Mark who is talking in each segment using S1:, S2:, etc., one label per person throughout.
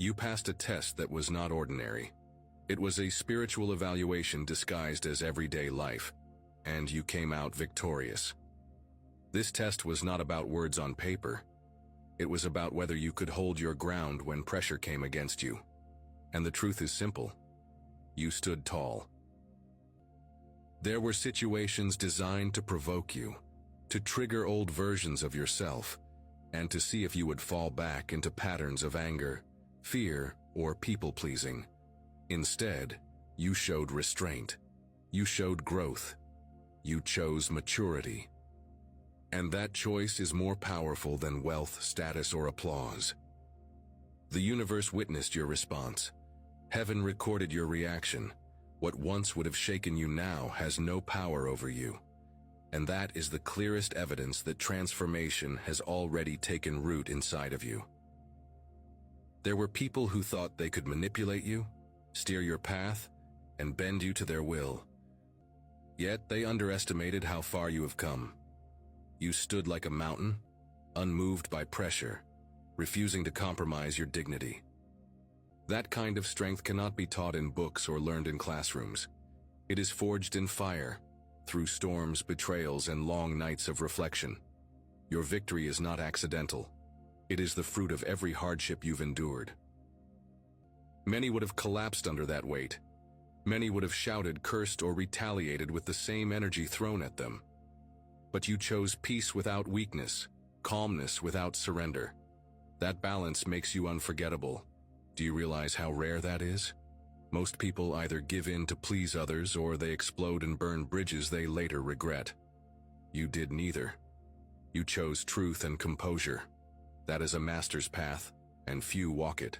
S1: You passed a test that was not ordinary. It was a spiritual evaluation disguised as everyday life, and you came out victorious. This test was not about words on paper. It was about whether you could hold your ground when pressure came against you. And the truth is simple. You stood tall. There were situations designed to provoke you, to trigger old versions of yourself, and to see if you would fall back into patterns of anger, fear, or people-pleasing. Instead, you showed restraint. You showed growth. You chose maturity. And that choice is more powerful than wealth, status, or applause. The universe witnessed your response. Heaven recorded your reaction. What once would have shaken you now has no power over you. And that is the clearest evidence that transformation has already taken root inside of you. There were people who thought they could manipulate you, steer your path, and bend you to their will. Yet they underestimated how far you have come. You stood like a mountain, unmoved by pressure, refusing to compromise your dignity. That kind of strength cannot be taught in books or learned in classrooms. It is forged in fire, through storms, betrayals, and long nights of reflection. Your victory is not accidental. It is the fruit of every hardship you've endured. Many would have collapsed under that weight. Many would have shouted, cursed, or retaliated with the same energy thrown at them. But you chose peace without weakness, calmness without surrender. That balance makes you unforgettable. Do you realize how rare that is? Most people either give in to please others or they explode and burn bridges they later regret. You did neither. You chose truth and composure. That is a master's path, and few walk it.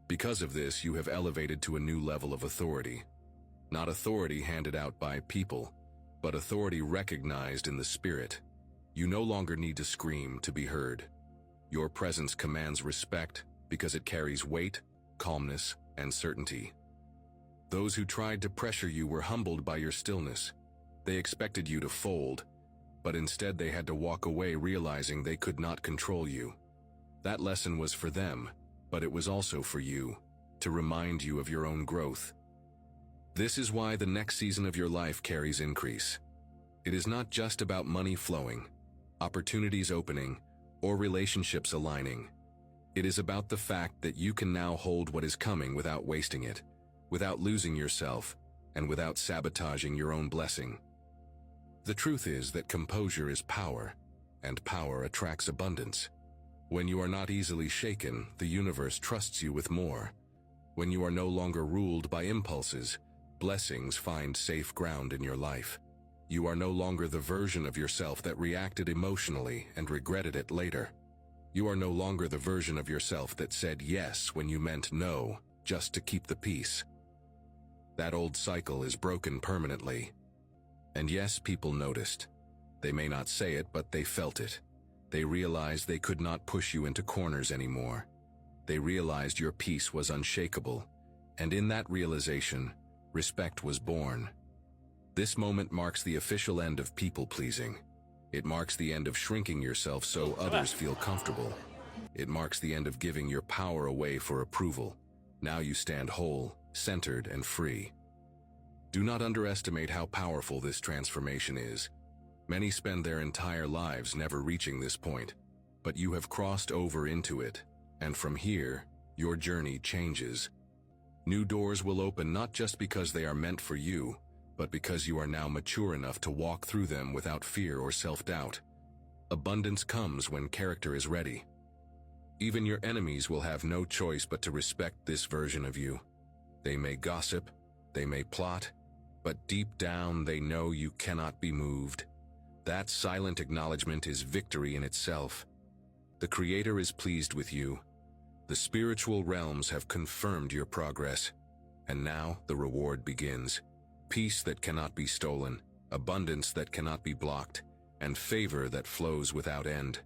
S1: Because of this, you have elevated to a new level of authority. Not authority handed out by people, but authority recognized in the spirit. You no longer need to scream to be heard. Your presence commands respect because it carries weight, calmness, and certainty. Those who tried to pressure you were humbled by your stillness. They expected you to fold, but instead they had to walk away realizing they could not control you. That lesson was for them, but it was also for you, to remind you of your own growth. This is why the next season of your life carries increase. It is not just about money flowing, opportunities opening, or relationships aligning. It is about the fact that you can now hold what is coming without wasting it, without losing yourself, and without sabotaging your own blessing. The truth is that composure is power, and power attracts abundance. When you are not easily shaken, the universe trusts you with more. When you are no longer ruled by impulses, blessings find safe ground in your life. You are no longer the version of yourself that reacted emotionally and regretted it later. You are no longer the version of yourself that said yes when you meant no, just to keep the peace. That old cycle is broken permanently. And yes, people noticed. They may not say it, but they felt it. They realized they could not push you into corners anymore. They realized your peace was unshakable, and in that realization, respect was born. This moment marks the official end of people-pleasing. It marks the end of shrinking yourself so others feel comfortable. It marks the end of giving your power away for approval. Now you stand whole, centered, and free. Do not underestimate how powerful this transformation is. Many spend their entire lives never reaching this point, but you have crossed over into it, and from here, your journey changes. New doors will open not just because they are meant for you, but because you are now mature enough to walk through them without fear or self-doubt. Abundance comes when character is ready. Even your enemies will have no choice but to respect this version of you. They may gossip, they may plot, but deep down they know you cannot be moved. That silent acknowledgement is victory in itself. The Creator is pleased with you. The spiritual realms have confirmed your progress, and now the reward begins. Peace that cannot be stolen, abundance that cannot be blocked, and favor that flows without end.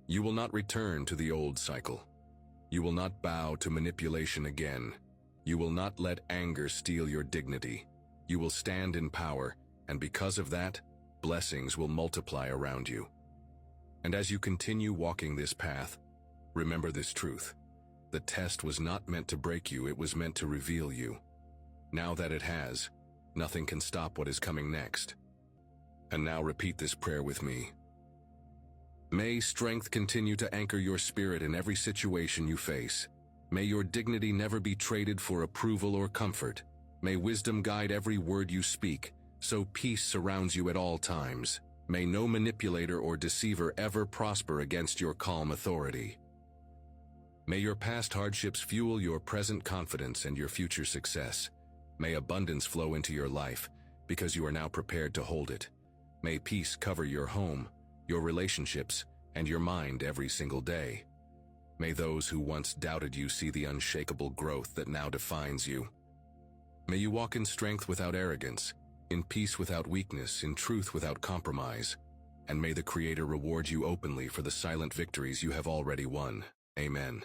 S1: You will not return to the old cycle. You will not bow to manipulation again. You will not let anger steal your dignity. You will stand in power, and because of that, blessings will multiply around you. And as you continue walking this path, remember this truth. The test was not meant to break you, it was meant to reveal you. Now that it has, nothing can stop what is coming next. And now repeat this prayer with me. May strength continue to anchor your spirit in every situation you face. May your dignity never be traded for approval or comfort. May wisdom guide every word you speak, so peace surrounds you at all times. May no manipulator or deceiver ever prosper against your calm authority. May your past hardships fuel your present confidence and your future success. May abundance flow into your life, because you are now prepared to hold it. May peace cover your home, your relationships, and your mind every single day. May those who once doubted you see the unshakable growth that now defines you. May you walk in strength without arrogance, in peace without weakness, in truth without compromise. And may the Creator reward you openly for the silent victories you have already won. Amen.